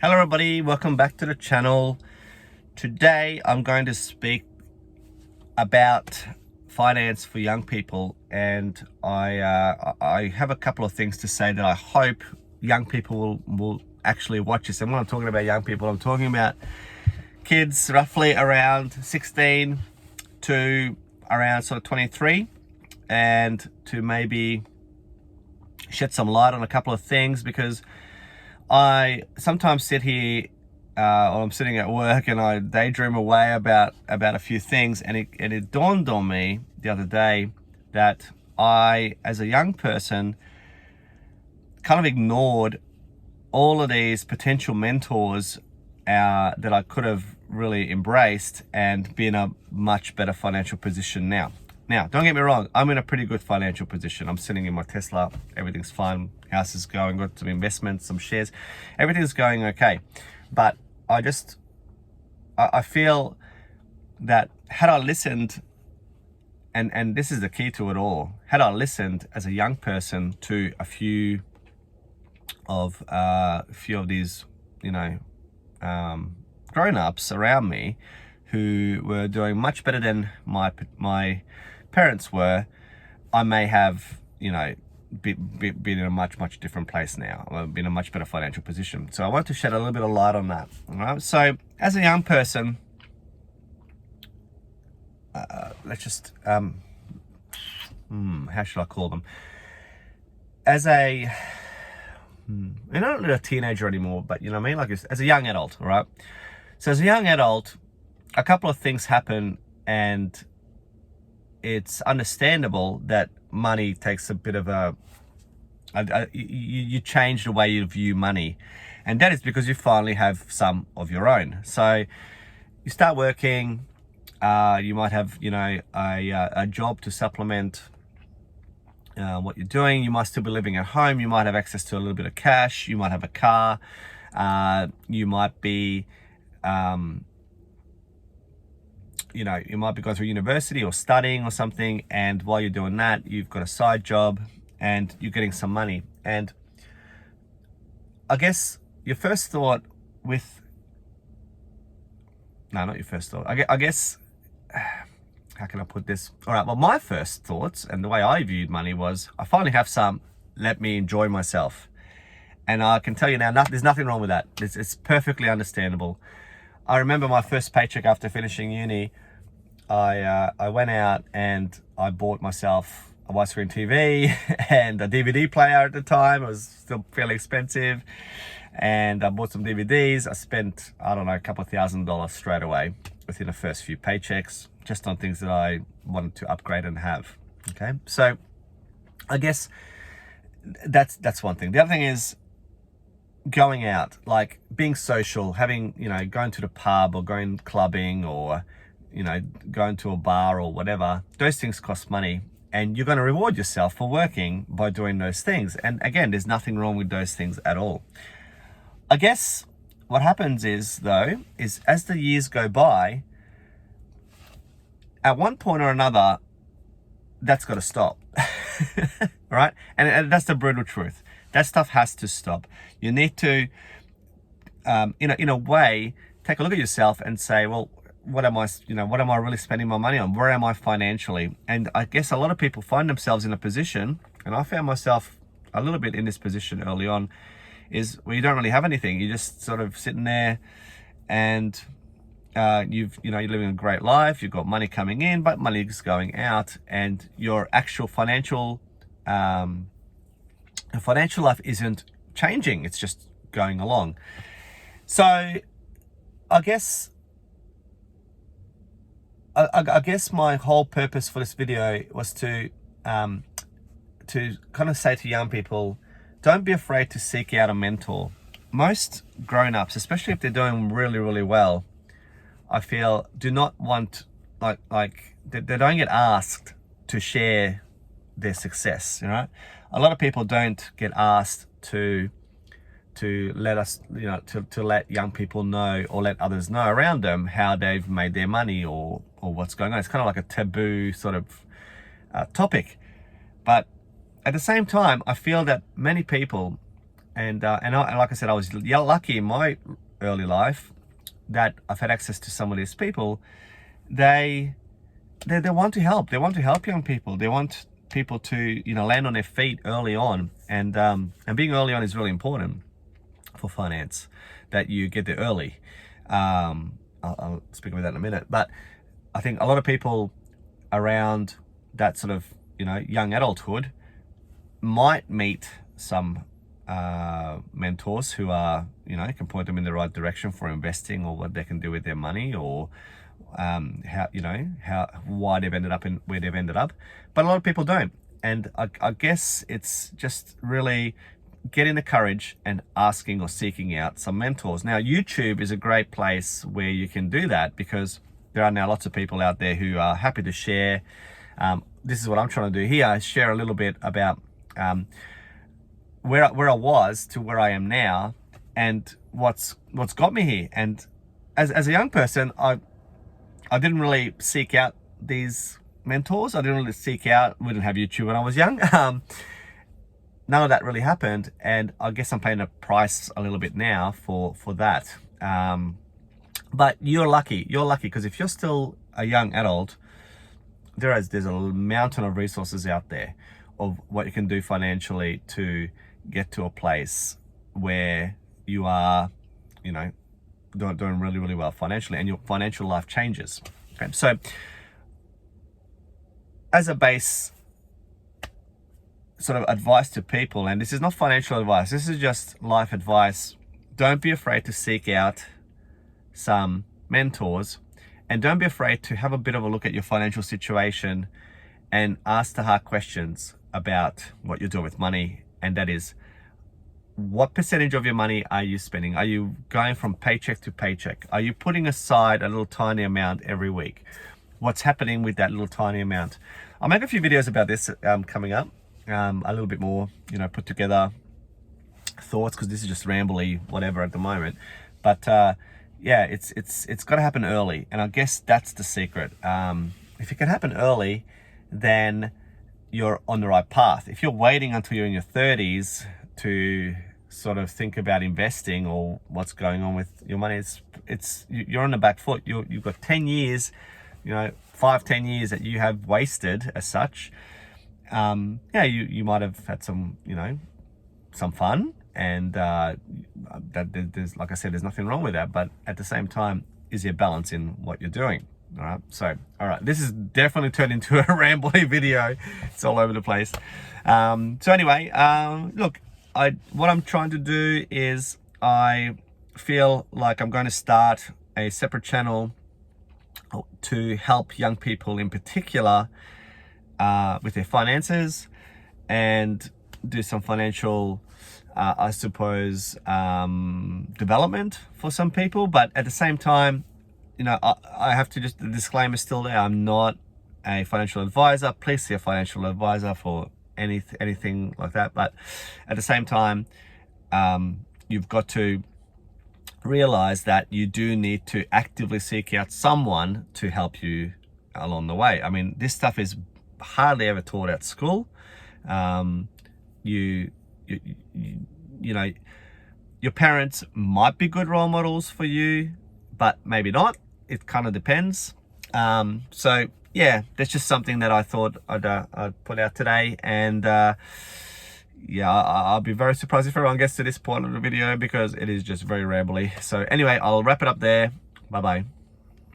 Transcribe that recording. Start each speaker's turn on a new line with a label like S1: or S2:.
S1: Hello everybody, welcome back to the channel. Today I'm going to speak about finance for young people, and I have a couple of things to say that I hope young people will actually watch this. And when I'm talking about young people, I'm talking about kids roughly around 16 to around sort of 23, and to maybe shed some light on a couple of things, because I sometimes sit here, or I'm sitting at work, and I daydream away about a few things, and it dawned on me the other day that I, as a young person, kind of ignored all of these potential mentors that I could have really embraced and be in a much better financial position now. Now, don't get me wrong, I'm in a pretty good financial position. I'm sitting in my Tesla, everything's fine, house is going, got some investments, some shares, everything's going okay. But I feel that had I listened, and this is the key to it all, had I listened as a young person to a few of these, grown-ups around me who were doing much better than my parents were, I may have, been in a much different place now. I've been in a much better financial position. So I want to shed a little bit of light on that. All right. So as a young person, let's just how should I call them? As a I'm not really a teenager anymore, but you know what I mean, like as a young adult, all right? So as a young adult, a couple of things happen, and it's understandable that money takes a bit of you change the way you view money, and that is because you finally have some of your own. So you start working, you might have a job to supplement what you're doing. You might still be living at home, you might have access to a little bit of cash, you might have a car, you might be you might be going through university or studying or something, and while you're doing that, you've got a side job and you're getting some money. And I guess your first thought not your first thought, I guess, how can I put this? All right, well, my first thoughts and the way I viewed money was, I finally have some, let me enjoy myself. And I can tell you now, there's nothing wrong with that. It's perfectly understandable. I remember my first paycheck after finishing uni, I went out and I bought myself a widescreen TV and a DVD player. At the time, it was still fairly expensive, and I bought some DVDs. I spent, I don't know, a couple of $1,000 straight away within the first few paychecks, just on things that I wanted to upgrade and have. Okay, so I guess that's one thing. The other thing is going out, like being social, having, going to the pub or going clubbing, or, going to a bar or whatever. Those things cost money, and you're going to reward yourself for working by doing those things. And again, there's nothing wrong with those things at all. I guess what happens is as the years go by, at one point or another, that's got to stop. Right? And that's the brutal truth. That stuff has to stop. You need to, in a way, take a look at yourself and say, well, what am I really spending my money on? Where am I financially? And I guess a lot of people find themselves in a position, and I found myself a little bit in this position early on, is where you don't really have anything. You're just sort of sitting there, and you're living a great life. You've got money coming in, but money is going out, and your actual financial life isn't changing. It's just going along. So I guess my whole purpose for this video was to kind of say to young people, don't be afraid to seek out a mentor. Most grown-ups, especially if they're doing really, really well, I feel, do not want, they don't get asked to share their success. A lot of people don't get asked to let us, to let young people know, or let others know around them, how they've made their money, or what's going on. It's kind of like a taboo sort of topic. But at the same time, I feel that many people and like I said, I was lucky in my early life that I've had access to some of these people. They want to help. They want to help young people. They want people to, you know, land on their feet early on, and being early on is really important for finance, that you get there early. I'll speak about that in a minute, but I think a lot of people around that sort of, you know, young adulthood might meet some mentors who are, you know, can point them in the right direction for investing, or what they can do with their money, or why they've ended up in where they've ended up. But a lot of people don't, and I guess it's just really getting the courage and asking or seeking out some mentors. Now, YouTube is a great place where you can do that, because there are now lots of people out there who are happy to share. This is what I'm trying to do here, is share a little bit about where I was to where I am now, and what's got me here. And as a young person, I didn't really seek out these mentors. I didn't really seek out, we didn't have YouTube when I was young. None of that really happened, and I guess I'm paying a price a little bit now for that. But you're lucky because if you're still a young adult, there's a mountain of resources out there of what you can do financially to get to a place where you are, you know, doing really, really well financially, and your financial life changes. Okay, so as a base sort of advice to people, and this is not financial advice, this is just life advice, don't be afraid to seek out some mentors, and don't be afraid to have a bit of a look at your financial situation and ask the hard questions about what you're doing with money. And that is, what percentage of your money are you spending? Are you going from paycheck to paycheck? Are you putting aside a little tiny amount every week? What's happening with that little tiny amount? I'll make a few videos about this coming up, a little bit more, you know, put together thoughts, because this is just rambly whatever at the moment. But yeah, it's got to happen early, and I guess that's the secret. If it can happen early, then you're on the right path. If you're waiting until you're in your 30s to sort of think about investing or what's going on with your money, you're on the back foot. You've got 10 years, you know, 5-10 years that you have wasted as such. Yeah, you might have had some, you know, some fun, and that there's, like I said, there's nothing wrong with that, but at the same time, is there balance in what you're doing? All right, so all right, this is definitely turned into a rambly video. It's all over the place. So anyway, look, what I'm trying to do is, I feel like I'm going to start a separate channel to help young people in particular with their finances, and do some financial I suppose development for some people. But at the same time, you know, I have to just, the disclaimer still there, I'm not a financial advisor. Please see a financial advisor for anything like that. But at the same time, you've got to realize that you do need to actively seek out someone to help you along the way. I mean, this stuff is hardly ever taught at school. You know, your parents might be good role models for you, but maybe not. It kind of depends. So yeah, that's just something that I thought I'd put out today. And yeah, I'll be very surprised if everyone gets to this point of the video, because it is just very rambly. So anyway, I'll wrap it up there. Bye bye.